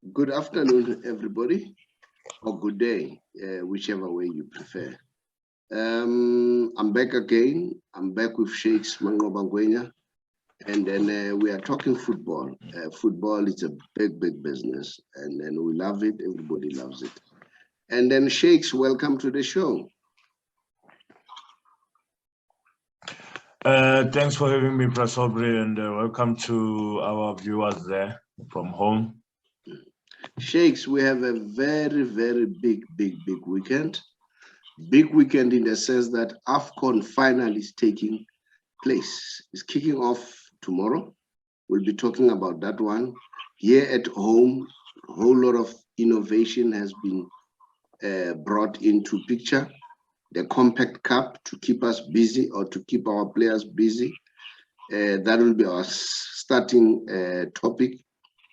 Good afternoon, everybody, or good day, whichever way you prefer. I'm back again. I'm back with Sheikhs Mangobangwenya, and then we are talking football. Football is a big business, and then we love it. Everybody loves it. And then Sheikhs, welcome to the show. Thanks for having me, Prasobri, and welcome to our viewers there from home. Sheikhs, we have a very big weekend. Big weekend in the sense that AFCON final is taking place. It's kicking off tomorrow. We'll be talking about that one. Here at home, a whole lot of innovation has been brought into picture. The Compact Cup to keep us busy or to keep our players busy. That will be our starting topic.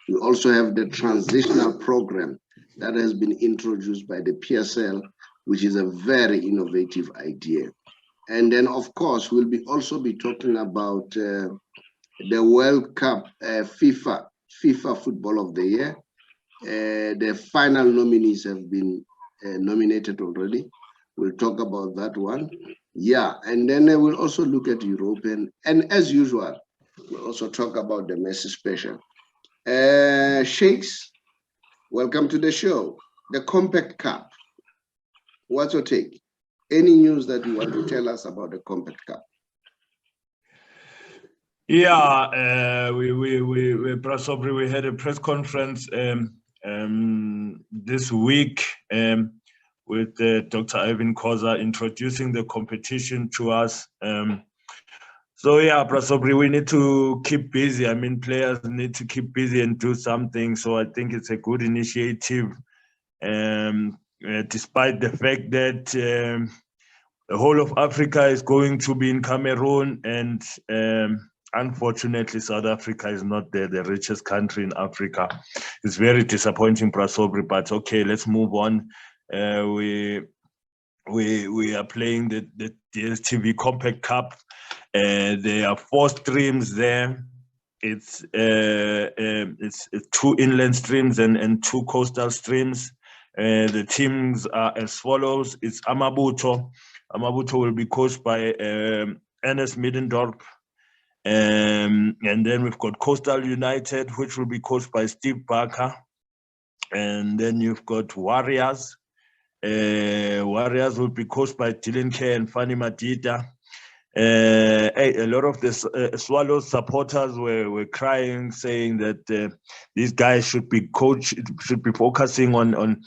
We also have the transitional program that has been introduced by the PSL, which is a very innovative idea. And then, of course, we'll also be talking about the World Cup FIFA Football of the Year. The final nominees have been nominated already. We'll talk about that one. Yeah, and then we'll also look at European. And as usual, we'll also talk about the Messi special. Sheikhs, welcome to the show. The Compact Cup. What's your take? Any news that you want to tell us about the Compact Cup? Yeah, we had a press conference this week with Dr. Ivan Koza introducing the competition to us. So yeah, Prasobri, we need to keep busy. I mean, players need to keep busy and do something. So I think it's a good initiative, despite the fact that the whole of Africa is going to be in Cameroon, and unfortunately, South Africa is not the richest country in Africa. It's very disappointing, Prasobri, but okay, let's move on. We are playing the DSTV Compact Cup. There are 4 streams there. It's 2 inland streams and 2 coastal streams. The teams are as follows. It's Amabuto. Amabuto will be coached by Ernest Middendorp. And then we've got Coastal United, which will be coached by Steve Barker. And then you've got Warriors. Warriors will be coached by Dylan Kerr and Fanny Matita. A lot of the Swallows supporters were crying, saying that these guys should be focusing on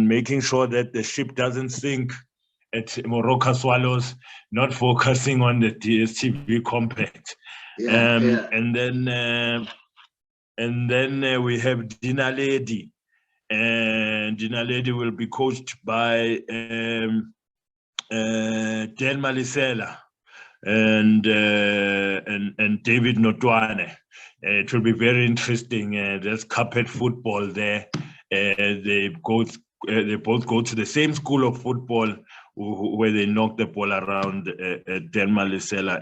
making sure that the ship doesn't sink at Morocco Swallows, not focusing on the DSTV Compact. Yeah. And then we have Dina Lady. And Dina Lady will be coached by Dan Malisela and David Notwane. It will be very interesting. There's carpet football there. They both go to the same school of football where they knock the ball around Dan Malisela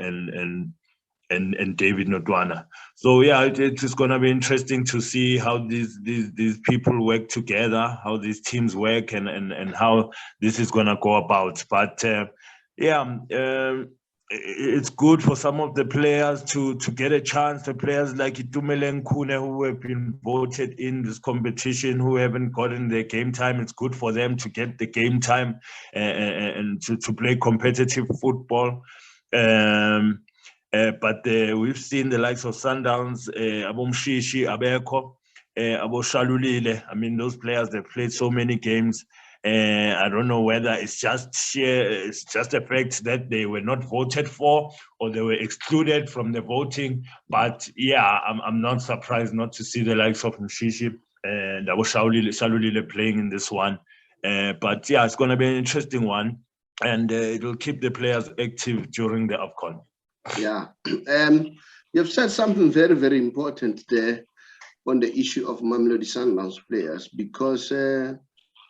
and David Notwana. So yeah, it's going to be interesting to see how these people work together, how these teams work, and how this is going to go about. But it's good for some of the players to get a chance. The players like Itumeleng Kune, who have been voted in this competition, who haven't gotten their game time. It's good for them to get the game time and to play competitive football. But we've seen the likes of Sundowns, Abomshishi, Abeko, Aboshalulile. I mean, those players, they've played so many games. I don't know whether it's just the fact that they were not voted for or they were excluded from the voting. But yeah, I'm not surprised not to see the likes of Mshishi and Aboshalulile playing in this one. But yeah, it's going to be an interesting one, and it will keep the players active during the AFCON. Yeah, you've said something very important there on the issue of Mamelodi Sundowns players, because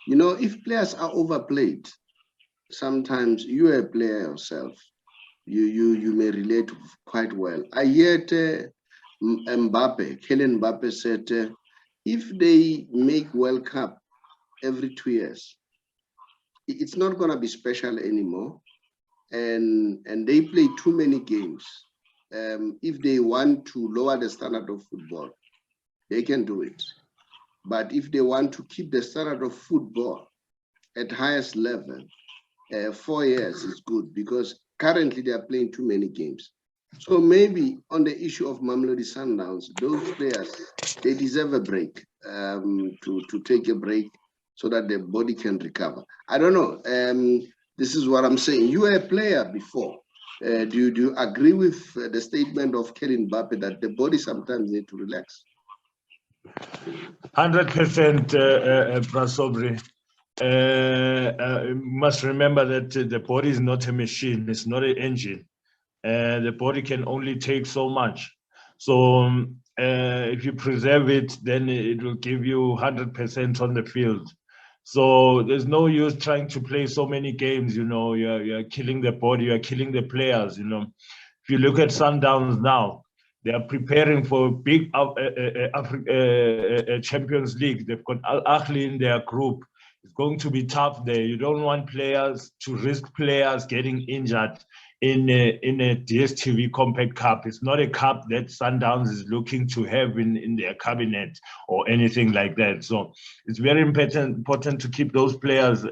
you know, if players are overplayed, sometimes you are a player yourself. You may relate quite well. I heard Kylian Mbappe said if they make World Cup every 2 years, it's not going to be special anymore. And they play too many games. If they want to lower the standard of football, they can do it. But if they want to keep the standard of football at highest level, 4 years is good, because currently they are playing too many games. So maybe on the issue of Mamelodi Sundowns, those players, they deserve a break, to take a break so that their body can recover. I don't know. This is what I'm saying. You were a player before. Do you agree with the statement of Kylian Mbappe that the body sometimes need to relax? 100%, Prasobri. Must remember that the body is not a machine, it's not an engine. The body can only take so much. So if you preserve it, then it will give you 100% on the field. So there's no use trying to play so many games, you're killing the body, you're killing the players, If you look at Sundowns now, they are preparing for a big Champions League. They've got Al Ahly in their group. It's going to be tough there. You don't want players to risk players getting injured in a DSTV Compact Cup. It's not a cup that Sundowns is looking to have in their cabinet or anything like that. So it's very important to keep those players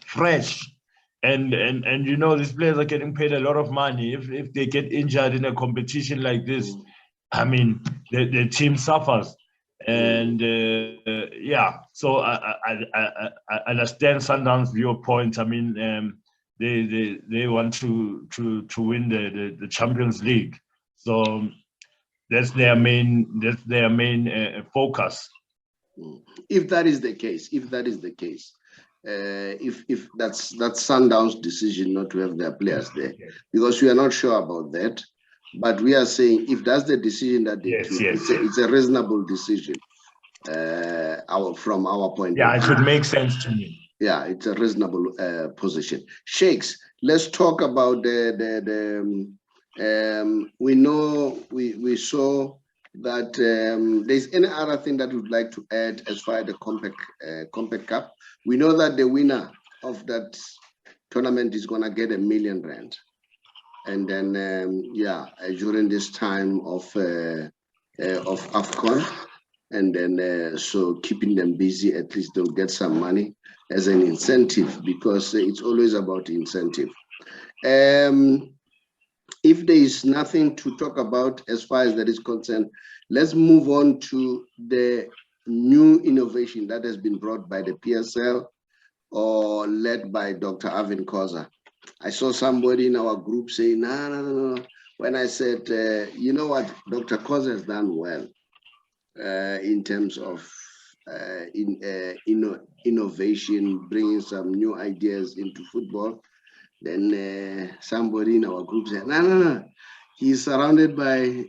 fresh. And these players are getting paid a lot of money. If they get injured in a competition like this, I mean, the team suffers. And so I understand Sundowns' viewpoint. I mean, they want to win the Champions League, so that's their main focus. If that is the case, if that's Sundowns' decision not to have their players there, because we are not sure about that, but we are saying if that's the decision that they took, it's a reasonable decision from our point of view. Yeah, it should make sense to me. Yeah, it's a reasonable position. Sheikhs, let's talk about we saw that there's any other thing that we'd like to add as far as the Compact Cup. We know that the winner of that tournament is going to get R1 million. And then, during this time of AFCON, and then so keeping them busy, at least they'll get some money as an incentive, because it's always about incentive. If there is nothing to talk about as far as that is concerned, let's move on to the new innovation that has been brought by the PSL or led by Dr. Arvin Khoza. I saw somebody in our group saying, no. When I said, you know what, Dr. Khoza has done well in terms of innovation, bringing some new ideas into football. Then somebody in our group said, no. He's surrounded by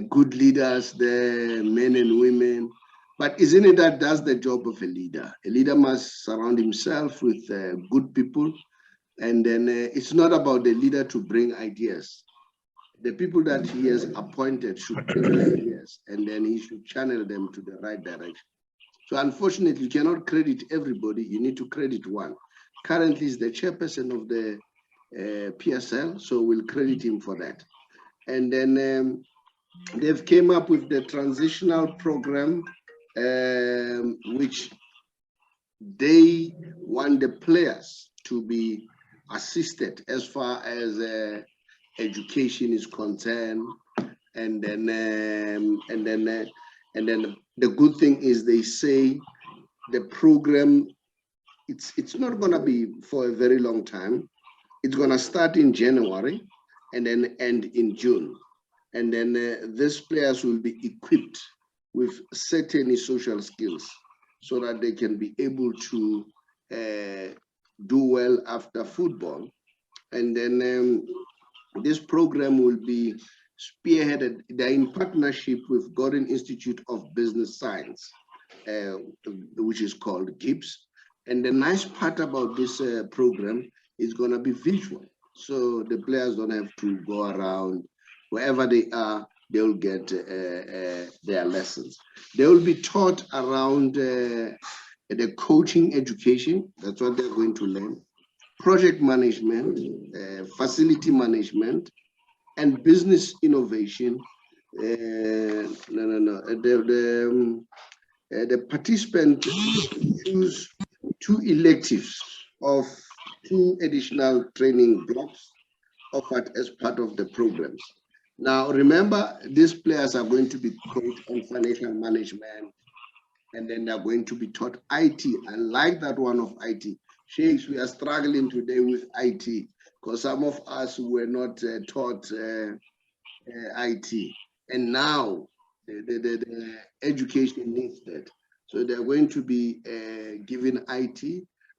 good leaders there, men and women. But isn't it that that's the job of a leader? A leader must surround himself with good people. And then it's not about the leader to bring ideas. The people that he has appointed should bring ideas, and then he should channel them to the right direction. So unfortunately, you cannot credit everybody. You need to credit one. Currently, is the chairperson of the PSL, so we'll credit him for that. And then they've came up with the transitional program, which they want the players to be assisted as far as education is concerned, and then the good thing is they say the program it's not going to be for a very long time. It's going to start in January and then end in June, and then these players will be equipped with certain social skills so that they can be able to do well after football. And then this program will be spearheaded. They're in partnership with Gordon Institute of Business Science, which is called GIBS. And the nice part about this program is going to be visual. So the players don't have to go around wherever they are. they will get their lessons. They will be taught around the coaching education. That's what they're going to learn. Project management, facility management, and business innovation. The participant choose 2 electives of 2 additional training blocks offered as part of the programs. Now, remember, these players are going to be coached on financial management, and then they're going to be taught IT. I like that one of IT. Sheikhs, we are struggling today with IT because some of us were not taught IT. And now the education needs that. So they're going to be given IT.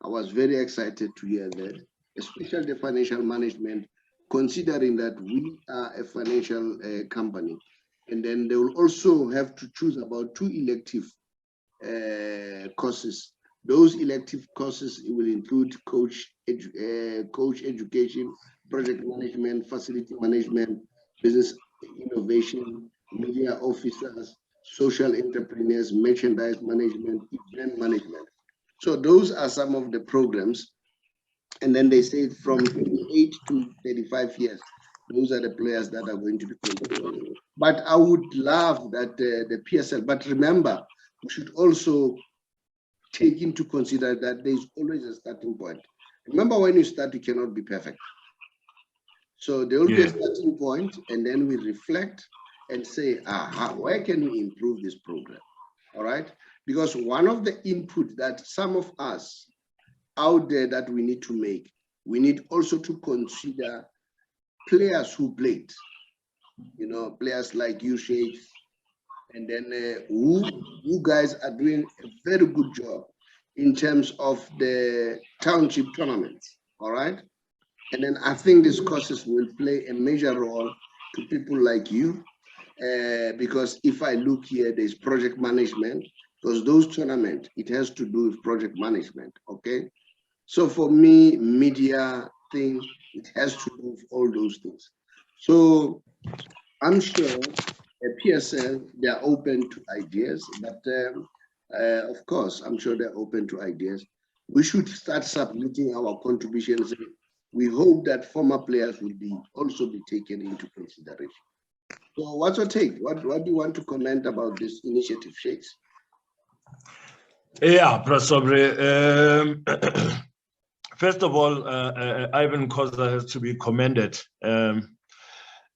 I was very excited to hear that, especially the financial management, considering that we are a financial company. And then they will also have to choose about 2 elective courses. Those elective courses will include coach education, project management, facility management, business innovation, media officers, social entrepreneurs, merchandise management, event management. So those are some of the programs. And then they say from 28 to 35 years, those are the players that are going to be competing. But I would love that the PSL, but remember, we should also take into consider that there's always a starting point. Remember, when you start, you cannot be perfect. So there will be a starting point, and then we reflect and say, where can we improve this program? All right? Because one of the input that some of us out there that we need to make, we need also to consider players who played, you know, players like you, Sheikh, and then you guys are doing a very good job in terms of the township tournaments, all right? And then I think these courses will play a major role to people like you, because if I look here, there's project management, because those tournaments, it has to do with project management, okay? So for me, media thing, it has to do with all those things. So I'm sure PSL, they're open to ideas, but of course, I'm sure they're open to ideas. We should start submitting our contributions. We hope that former players will also be taken into consideration. So what's your take? What do you want to comment about this initiative, Sheikhs? Yeah, Prasobre. First of all, Ivan Khoza has to be commended.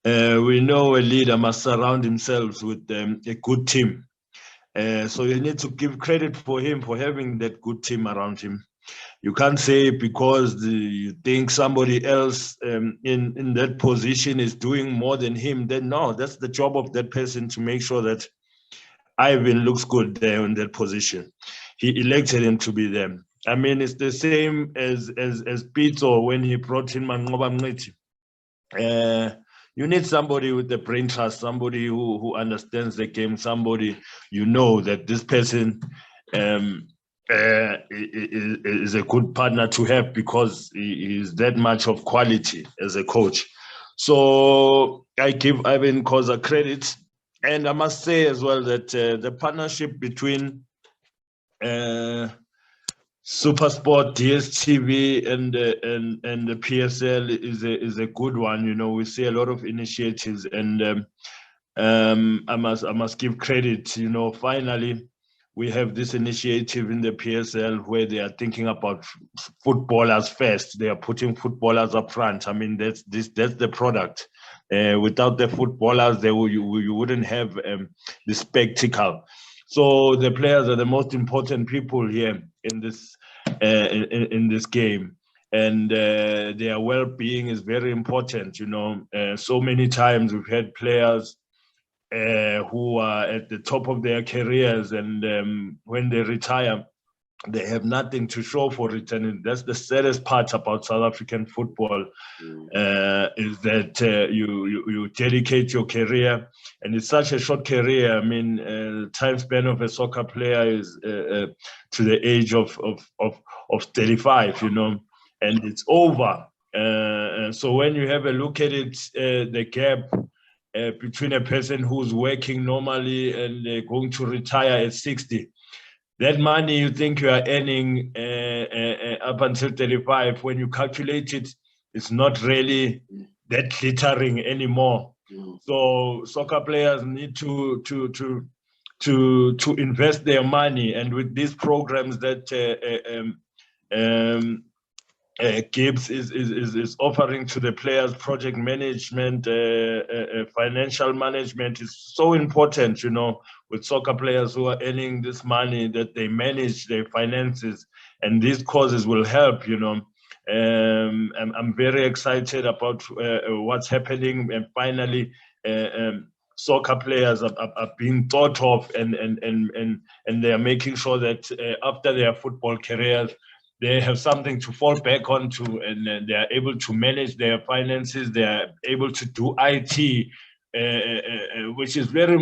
We know a leader must surround himself with a good team. So you need to give credit for him for having that good team around him. You can't say because you think somebody else in that position is doing more than him, then no, that's the job of that person to make sure that Ivan looks good there in that position. He elected him to be there. I mean, it's the same as Pito when he brought in Mangoba Mniti. You need somebody with the brain trust, somebody who understands the game, somebody you know that this person is a good partner to have because he is that much of quality as a coach. So I give Ivan Khoza credit. And I must say as well that the partnership between SuperSport, DSTV, and the PSL is a good one. You know, we see a lot of initiatives, and I must give credit. You know, finally, we have this initiative in the PSL where they are thinking about footballers first. They are putting footballers up front. I mean, that's the product. Without the footballers, you wouldn't have the spectacle. So the players are the most important people here in this game, and their well-being is very important. You know, so many times we've had players who are at the top of their careers, and when they retire, they have nothing to show for returning. That's the saddest part about South African football, is that you dedicate your career, and it's such a short career. I mean, the time span of a soccer player is to the age of 35, you know, and it's over. So when you have a look at it, the gap between a person who's working normally and going to retire at 60. That money you think you are earning up until 35, when you calculate it, it's not really that glittering anymore. So soccer players need to invest their money, and with these programs that Gibbs is offering to the players, project management, financial management is so important, you know, with soccer players who are earning this money, that they manage their finances, and these causes will help, you know. I'm very excited about what's happening, and finally soccer players are being thought of, and they are making sure that after their football careers, they have something to fall back onto, and they are able to manage their finances. They are able to do IT, which is very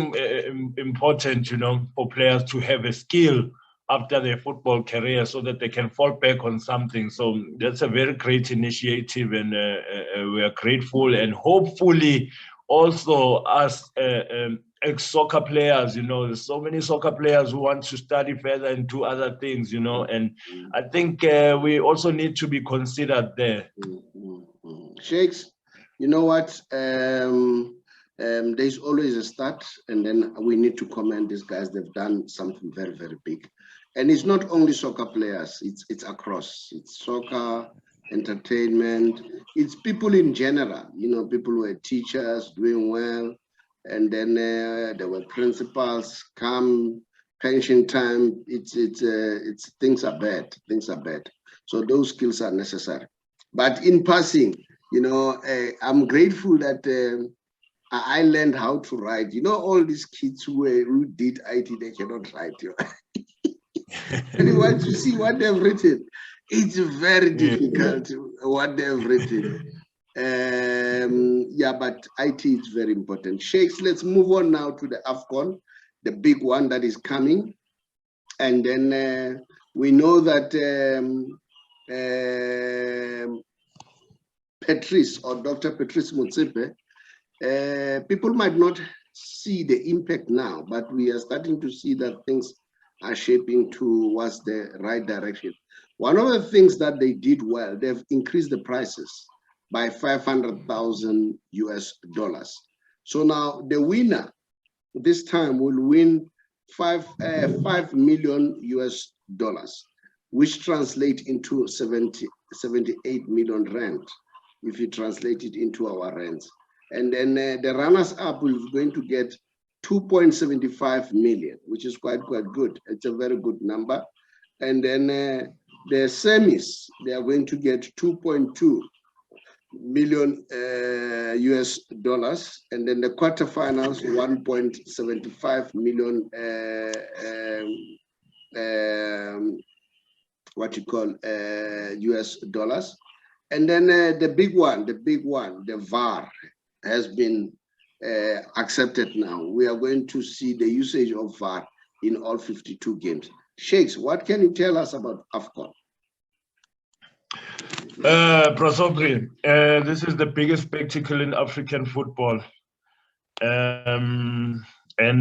important, you know, for players to have a skill after their football career, so that they can fall back on something. So that's a very great initiative, and we are grateful, and hopefully also us ex-soccer players, you know, there's so many soccer players who want to study further and do other things, you know, and I think we also need to be considered there. Shakes, you know what? There's always a start, and then we need to commend these guys. They've done something very, very big. And it's not only soccer players, it's across. It's soccer, entertainment, it's people in general, you know, people who are teachers doing well, and then there were principals, come pension time, it's things are bad, so those skills are necessary. But in passing, you know, I'm grateful that I learned how to write. You know, all these kids who did IT, they cannot write. You know? And you want to see what they've written. It's very difficult what they've written. Yeah, but IT is very important. Shakes, let's move on now to the AFCON, the big one that is coming. And then we know that Patrice, or Dr. Patrice Motsepe, people might not see the impact now, but we are starting to see that things are shaping towards the right direction. One of the things that they did well, they've increased the prices by $500,000 US. So now the winner this time will win 5 million US dollars, which translate into 78 million rand, if you translate it into our rands. And then the runners-up is going to get 2.75 million, which is quite good. It's a very good number. And then the semis, they are going to get 2.2 million US dollars, and then the quarterfinals 1.75 million US dollars. And then the big one, the VAR has been accepted now. We are going to see the usage of VAR in all 52 games. Shakes, what can you tell us about AFCON? Prosopri, this is the biggest spectacle in African football. And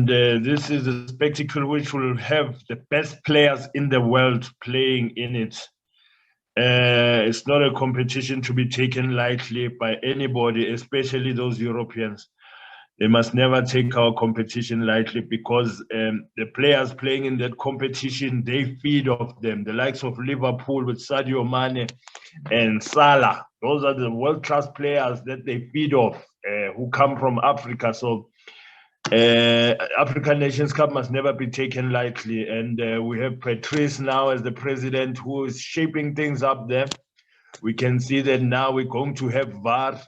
this is a spectacle which will have the best players in the world playing in it. It's not a competition to be taken lightly by anybody, especially those Europeans. They must never take our competition lightly, because the players playing in that competition, they feed off them. The likes of Liverpool with Sadio Mane and Salah, those are the world-class players that they feed off, who come from Africa. So African Nations Cup must never be taken lightly. And we have Patrice now as the president, who is shaping things up there. We can see that now we're going to have VAR,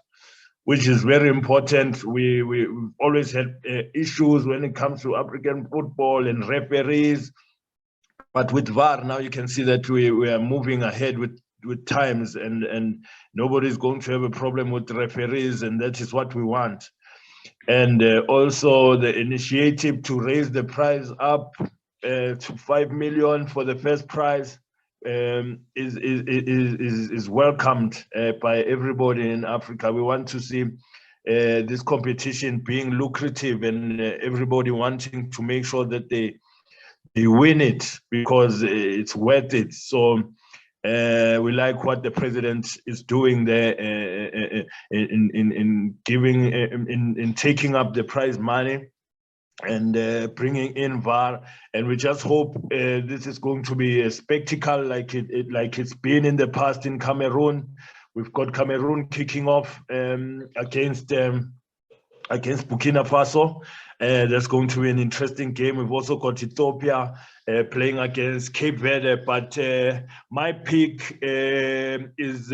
which is very important. We've always had issues when it comes to African football and referees. But with VAR, now you can see that we are moving ahead with times, and nobody's going to have a problem with referees, and that is what we want. And also the initiative to raise the prize up to 5 million for the first prize is welcomed by everybody in Africa. We want to see this competition being lucrative and everybody wanting to make sure that they win it because it's worth it. So we like what the president is doing there in giving in taking up the prize money and bringing in VAR, and we just hope this is going to be a spectacle like it's been in the past in Cameroon. We've got Cameroon kicking off against Burkina Faso. That's going to be an interesting game. We've also got Ethiopia playing against Cape Verde, but my pick is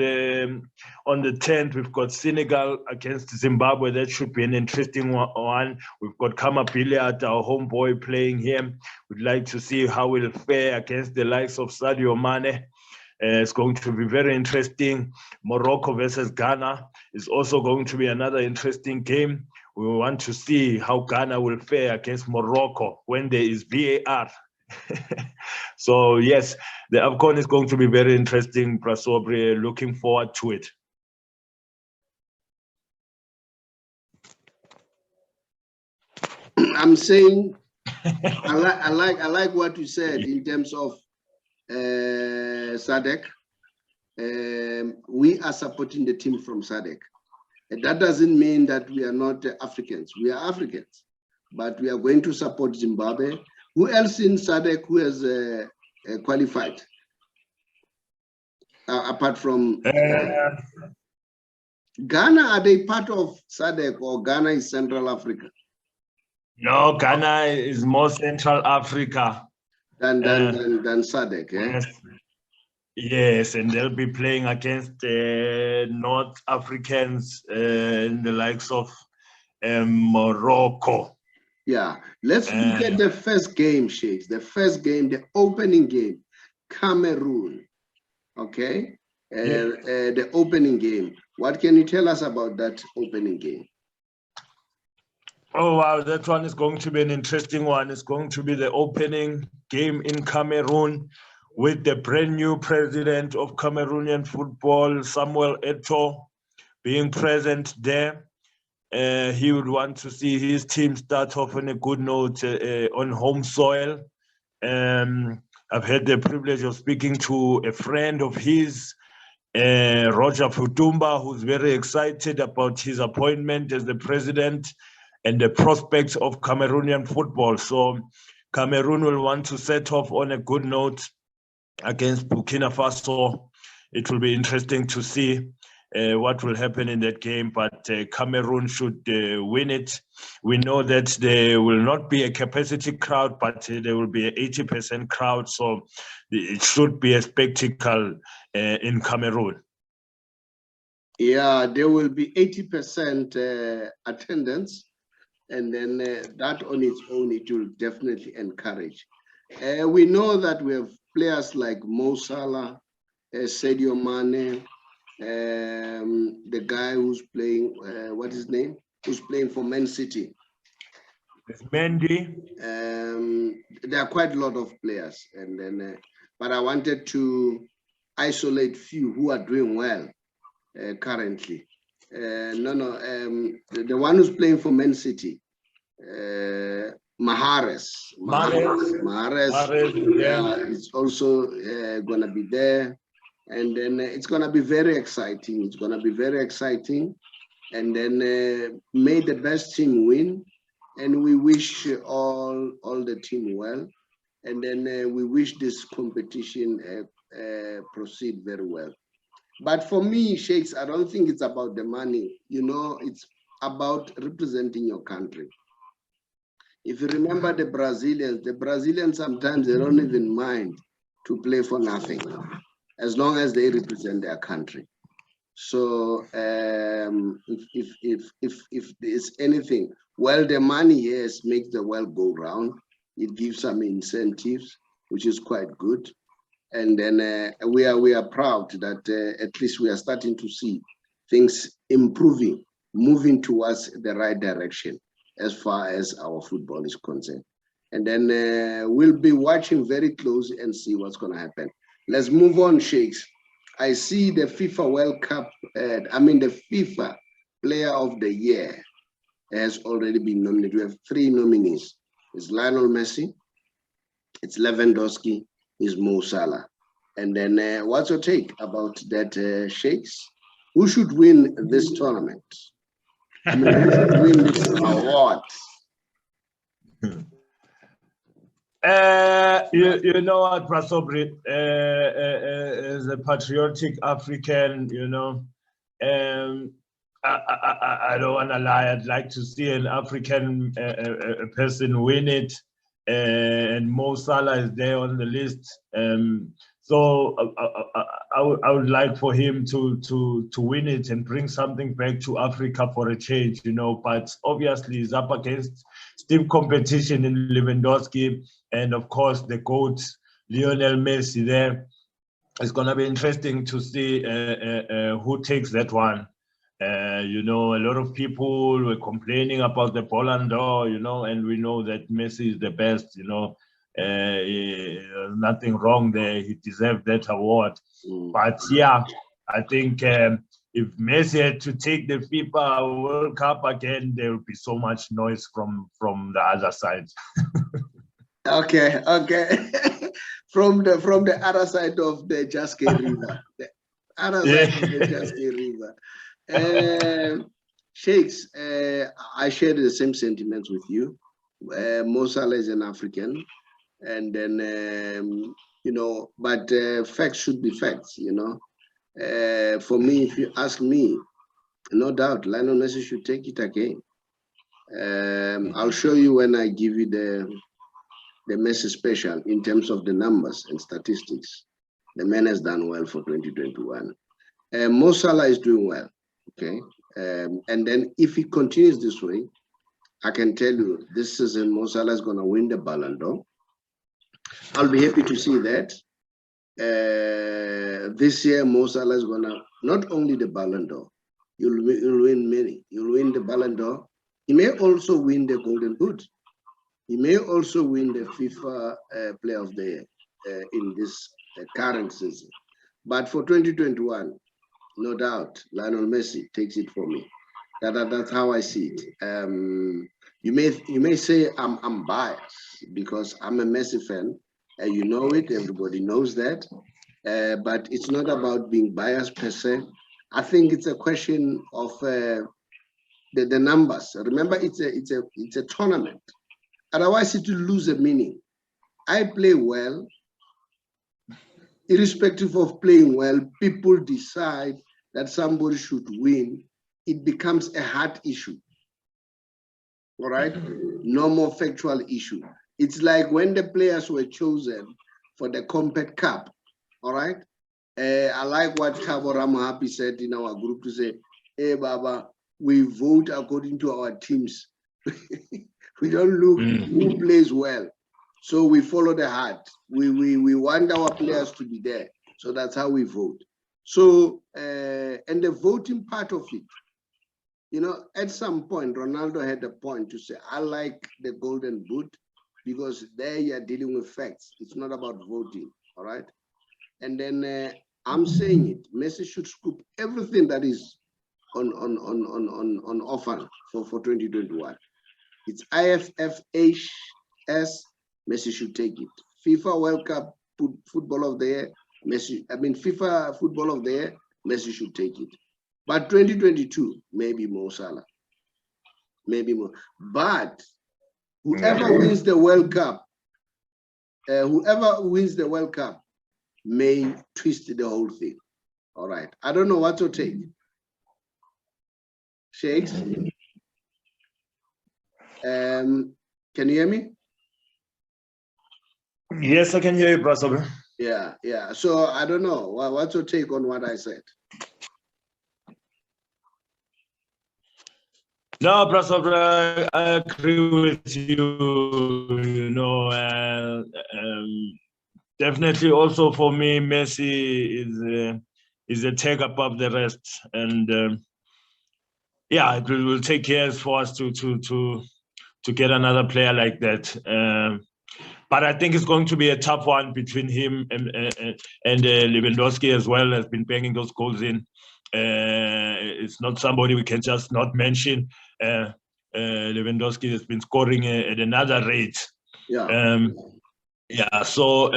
on the 10th. We've got Senegal against Zimbabwe. That should be an interesting one. We've got Kamabiliat, our homeboy, playing here. We'd like to see how we'll fare against the likes of Sadio Mane. It's going to be very interesting. Morocco versus Ghana is also going to be another interesting game. We want to see how Ghana will fare against Morocco when there is VAR. So yes, the AFCON is going to be very interesting, Prasobre. Looking forward to it. I'm saying I like what you said in terms of SADC. We are supporting the team from SADC. That doesn't mean that we are not Africans. We are Africans, but we are going to support Zimbabwe. Who else in SADC who has qualified? Apart from Ghana, are they part of SADC or Ghana is Central Africa? No, Ghana is more Central Africa than SADC. Yes. Yes, and they'll be playing against North Africans in the likes of Morocco. Yeah, let's look at the first game, Sheikhs. The first game, the opening game, Cameroon. Okay, the opening game. What can you tell us about that opening game? Oh, wow, that one is going to be an interesting one. It's going to be the opening game in Cameroon with the brand new president of Cameroonian football, Samuel Eto'o, being present there. He would want to see his team start off on a good note on home soil. I've had the privilege of speaking to a friend of his, Roger Futumba, who's very excited about his appointment as the president and the prospects of Cameroonian football. So Cameroon will want to set off on a good note against Burkina Faso. It will be interesting to see what will happen in that game, but Cameroon should win it. We know that there will not be a capacity crowd, but there will be an 80% crowd, so it should be a spectacle in Cameroon. Yeah, there will be 80% attendance, and then that on its own, it will definitely encourage. We know that we have players like Mo Salah, Sadio Mane, the guy who's playing, what is his name? Who's playing for Man City? It's Mendy. There are quite a lot of players, and then, but I wanted to isolate few who are doing well currently. The one who's playing for Man City, Mahrez, yeah, it's also gonna be there, and then it's gonna be very exciting. It's gonna be very exciting, and then may the best team win, and we wish all the team well, and then we wish this competition proceed very well. But for me, Sheikhs, I don't think it's about the money. You know, it's about representing your country. If you remember the Brazilians sometimes they don't even mind to play for nothing, as long as they represent their country. So if there's anything, well, the money, yes, makes the world go round. It gives some incentives, which is quite good. And then we are proud that at least we are starting to see things improving, moving towards the right direction as far as our football is concerned. And then we'll be watching very closely and see what's going to happen. Let's move on, Sheikhs. I see the FIFA World Cup, the FIFA Player of the Year has already been nominated. We have 3 nominees. It's Lionel Messi, it's Lewandowski, it's Mo Salah. And then what's your take about that, Sheikhs? Who should win this tournament? I mean, who should win this award? You know what, Prasobri, as a patriotic African, you know, I don't want to lie. I'd like to see an African person win it, and Mo Salah is there on the list. So I would like for him to win it and bring something back to Africa for a change, you know. But obviously, he's up against stiff competition in Lewandowski, and of course the GOAT Lionel Messi there. It's gonna be interesting to see who takes that one. You know, a lot of people were complaining about the Ballon d'Or, you know, and we know that Messi is the best, you know. Nothing wrong there. He deserved that award. But yeah, I think if Messi had to take the FIFA World Cup again, there would be so much noise from the other side. Okay. from the other side of the Jaske River. The other side of the Jaske River. Sheikhs, I share the same sentiments with you. Mo Salah is an African. And then, you know, but facts should be facts, you know. For me, if you ask me, no doubt, Lionel Messi should take it again. I'll show you when I give you the Messi special in terms of the numbers and statistics. The man has done well for 2021. Mo Salah is doing well, okay? And then if he continues this way, I can tell you this season Mo Salah is going to win the Ballon d'Or. I'll be happy to see that. This year, Mo Salah is gonna not only the Ballon d'Or, you'll win many. You'll win the Ballon d'Or. He may also win the Golden Boot. He may also win the FIFA Player of the Year in this current season. But for 2021, no doubt, Lionel Messi takes it for me. That's how I see it. You may say I'm biased because I'm a Messi fan. You know it, everybody knows that. But it's not about being biased per se. I think it's a question of the numbers. Remember, it's a tournament. Otherwise, it will lose a meaning. I play well. Irrespective of playing well, people decide that somebody should win. It becomes a heart issue. All right? No more factual issue. It's like when the players were chosen for the Compact Cup. All right? I like what Thabo Ramahapi said in our group to say, hey, Baba, we vote according to our teams. We don't look who plays well. So we follow the heart. We want our players to be there. So that's how we vote. So, and the voting part of it, you know, at some point, Ronaldo had a point to say, I like the Golden Boot because there you're dealing with facts. It's not about voting, all right? And then I'm saying it, Messi should scoop everything that is on offer for 2021. It's IFFHS, Messi should take it. FIFA World Cup Football of the Year, FIFA Football of the Year, Messi should take it. But 2022, maybe Mo Salah, maybe more. But whoever wins the World Cup, may twist the whole thing. All right. I don't know what to take. Sheikhs? Can you hear me? Yes, I can hear you, Brother. Yeah. So I don't know. What's your take on what I said? No, Brother, I agree with you. You know, definitely also for me, Messi is a tag above the rest. And yeah, it will take years for us to get another player like that. But I think it's going to be a tough one between him and Lewandowski as well, has been banging those goals in. It's not somebody we can just not mention. Lewandowski has been scoring at another rate. Yeah. So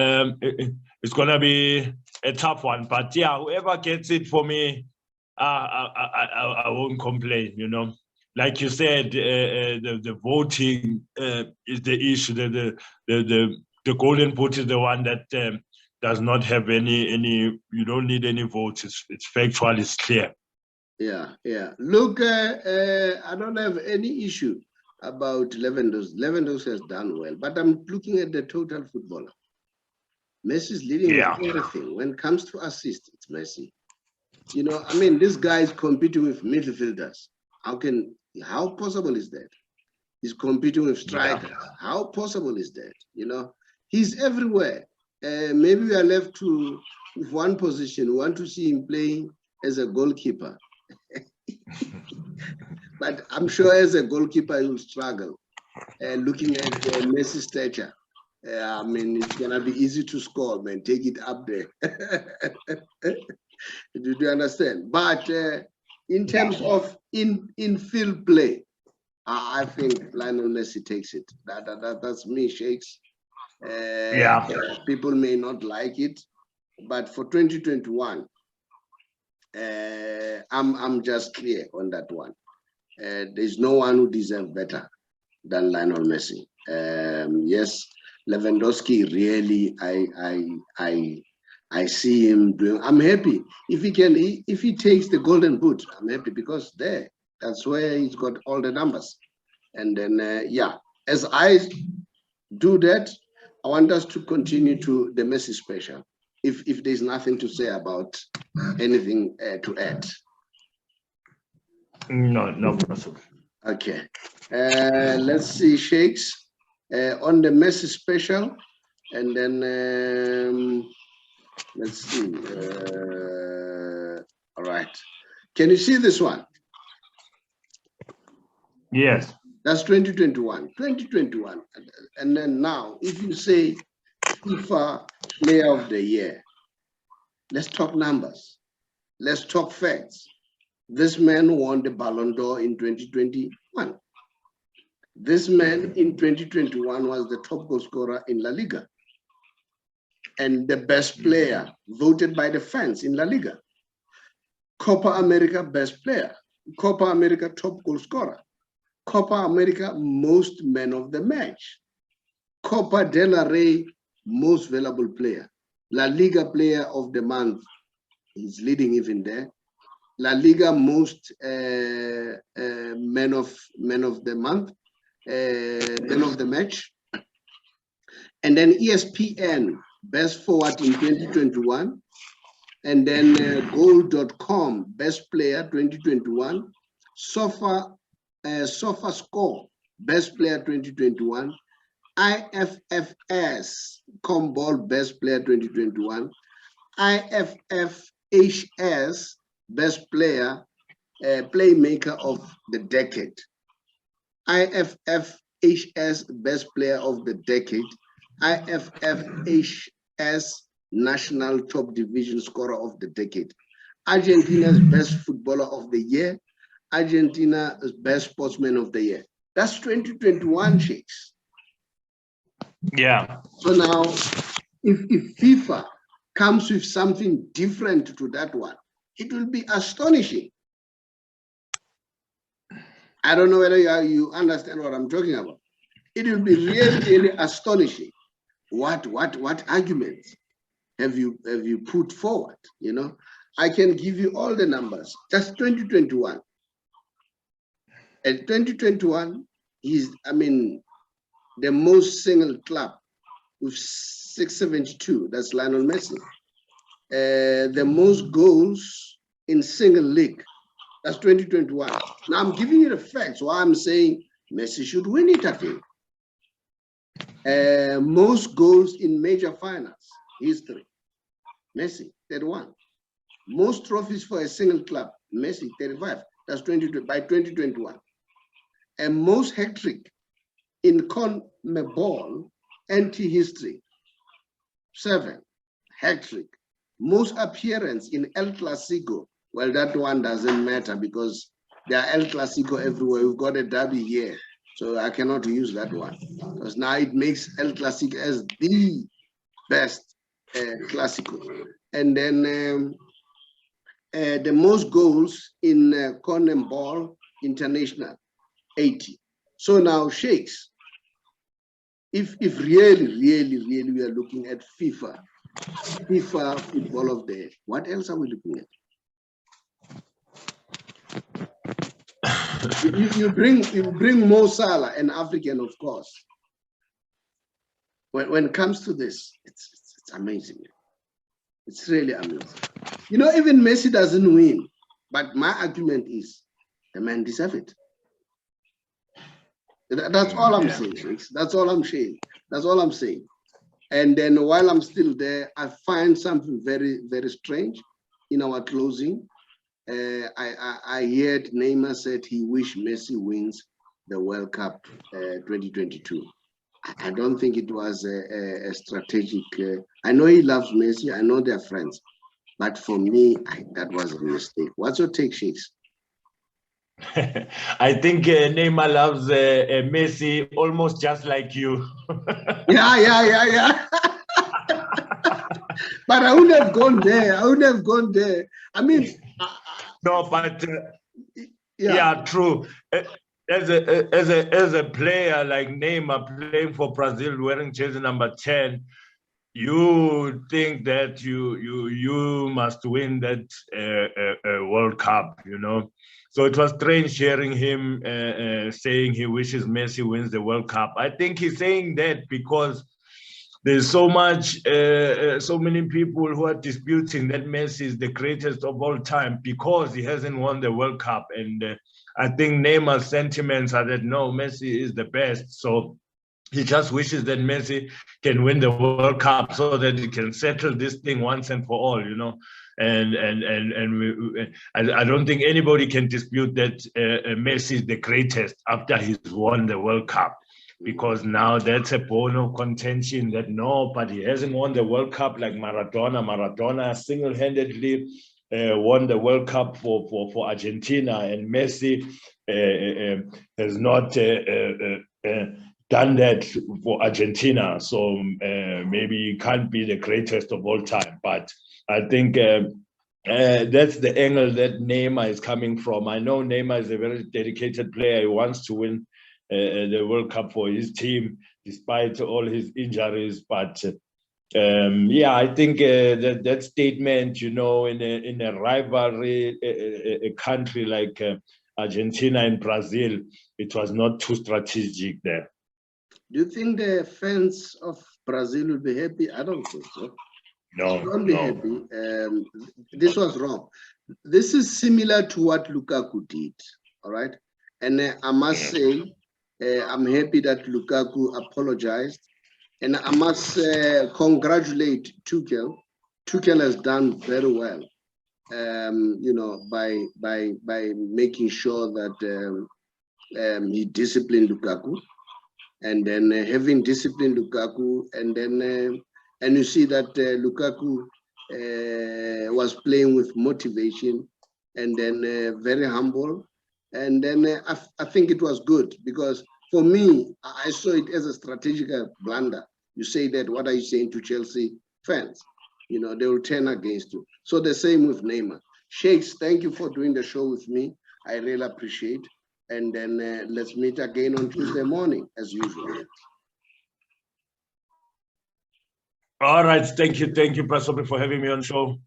it's gonna be a tough one, but yeah, whoever gets it for me, I won't complain. You know, like you said, the voting is the issue. The golden boot is the one that does not have any. You don't need any votes. It's factual. It's clear. Yeah. Look, I don't have any issue about Lewandowski. Lewandowski has done well, but I'm looking at the total footballer. Messi is leading with everything. When it comes to assist, it's Messi. You know, I mean, this guy is competing with midfielders. How possible is that? He's competing with strikers. Yeah. How possible is that? You know, he's everywhere. Maybe we are left with one position. We want to see him playing as a goalkeeper. But I'm sure as a goalkeeper, he will struggle. Looking at Messi's stature, I mean, it's going to be easy to score, man. Take it up there. Do you understand? But in terms of in-field play, I think Lionel Messi takes it. That's me, Shakes. People may not like it, but for 2021, I'm just clear on that one. There's no one who deserves better than Lionel Messi. Yes, Lewandowski really, I see him doing. I'm happy if he takes the golden boot. I'm happy because that's where he's got all the numbers. And then as I do that, I want us to continue to the Messi special. If there's nothing to say about anything to add. No possible. Okay. Let's see, Shakes, on the Messi special, and then let's see. All right. Can you see this one? Yes. That's 2021. 2021. And then now, if you say FIFA Player of the Year, let's talk numbers. Let's talk facts. This man won the Ballon d'Or in 2021. This man in 2021 was the top goal scorer in La Liga and the best player voted by the fans in La Liga. Copa America best player, Copa America top goal scorer, Copa America most man of the match, Copa del Rey most valuable player, La Liga player of the month, he's leading even there. La Liga most man of the month, man of the match, and then ESPN best forward in 2021, and then goal.com best player 2021, Sofa Score best player 2021, IFFS Comball best player 2021, IFFHS best player, playmaker of the decade, IFFHS best player of the decade, IFFHS national top division scorer of the decade, Argentina's best footballer of the year, Argentina's best sportsman of the year. That's 2021, Shakes. Yeah. So now, if FIFA comes with something different to that one, it will be astonishing. I don't know whether you understand what I'm talking about. It will be really, really astonishing. What arguments have you put forward? You know, I can give you all the numbers. Just 2021. And 2021 is, I mean, the most single club with 672. That's Lionel Messi. The most goals in single league. That's 2021. Now I'm giving you the facts why I'm saying Messi should win it, I think. Most goals in major finals history. Messi, 31. Most trophies for a single club. Messi, 35. That's by 2021. And most hat-trick in CONMEBOL anti-history. 7. Hat-trick. Most appearance in El Clasico, Well, that one doesn't matter because there are El Clasico everywhere. We've got a derby here, so I cannot use that one because now it makes El Clasico as the best Clasico. And then the most goals in corner ball international, 80. So now, Sheikhs, if really we are looking at FIFA football of the year, what else are we looking at? You bring Mo Salah, an African, of course. When it comes to this, it's amazing. It's really amazing. You know, even Messi doesn't win, but my argument is the man deserves it. That's all I'm saying. That's all I'm saying. That's all I'm saying. And then while I'm still there, I find something very, very strange in our closing. I heard Neymar said he wished Messi wins the World Cup 2022. I don't think it was a strategic. I know he loves Messi. I know they're friends. But for me, that was a mistake. What's your take, Sheikhs? I think Neymar loves Messi almost just like you. Yeah. But I wouldn't have gone there. I mean, no, but yeah, true. As a player like Neymar playing for Brazil, wearing jersey number 10, you think that you must win that World Cup, you know. So it was strange hearing him saying he wishes Messi wins the World Cup. I think he's saying that because there's so many people who are disputing that Messi is the greatest of all time because he hasn't won the World Cup. And I think Neymar's sentiments are that no, Messi is the best. So he just wishes that Messi can win the World Cup so that he can settle this thing once and for all, you know. And I don't think anybody can dispute that Messi is the greatest after he's won the World Cup, because now that's a bone of contention that no, but he hasn't won the World Cup like Maradona. Maradona single-handedly won the World Cup for Argentina, and Messi has not done that for Argentina. So maybe he can't be the greatest of all time. But I think that's the angle that Neymar is coming from. I know Neymar is a very dedicated player. He wants to win the World Cup for his team, despite all his injuries. But yeah, I think that statement, you know, in a rivalry, a country like Argentina and Brazil, it was not too strategic there. Do you think the fans of Brazil will be happy? I don't think so. No, don't be happy. This was wrong. This is similar to what Lukaku did. All right, and I must say, I'm happy that Lukaku apologized, and I must congratulate Tuchel. Tuchel has done very well, you know, by making sure that he disciplined Lukaku, and then having disciplined Lukaku, and then and you see that Lukaku was playing with motivation, and then very humble. And then I think it was good because for me, I saw it as a strategic blunder. You say that, what are you saying to Chelsea fans? You know, they will turn against you. So the same with Neymar. Sheikhs, thank you for doing the show with me. I really appreciate. And then let's meet again on Tuesday morning, as usual. All right. Thank you, Pastor, for having me on the show.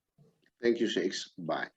Thank you, Sheikhs. Bye.